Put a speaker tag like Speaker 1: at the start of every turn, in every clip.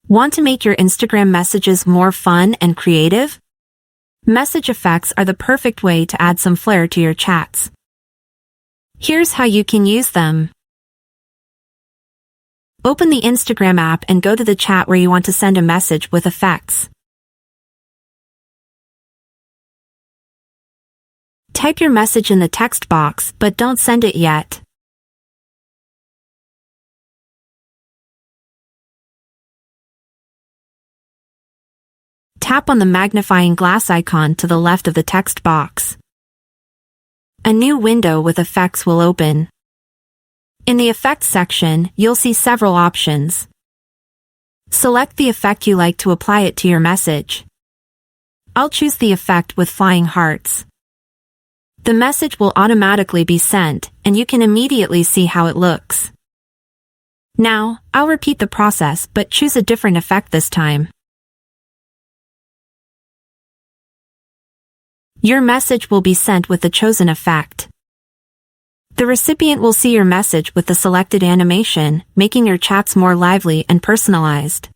Speaker 1: Want to make your Instagram messages more fun and creative? Message effects are the perfect way to add some flair to your chats. Here's how you can use them. Open the Instagram app and go to the chat where you want to send a message with effects. Type your message in the text box, but don't send it yet. Tap on the magnifying glass icon to the left of the text box. A new window with effects will open. In the Effects section, you'll see several options. Select the effect you like to apply it to your message. I'll choose the effect with flying hearts. The message will automatically be sent, and you can immediately see how it looks. Now, I'll repeat the process but choose a different effect this time. Your message will be sent with the chosen effect. The recipient will see your message with the selected animation, making your chats more lively and personalized.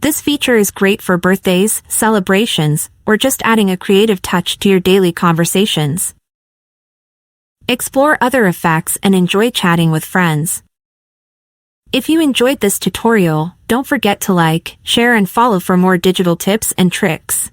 Speaker 1: This feature is great for birthdays, celebrations, or just adding a creative touch to your daily conversations. Explore other effects and enjoy chatting with friends. If you enjoyed this tutorial, don't forget to like, share and follow for more digital tips and tricks.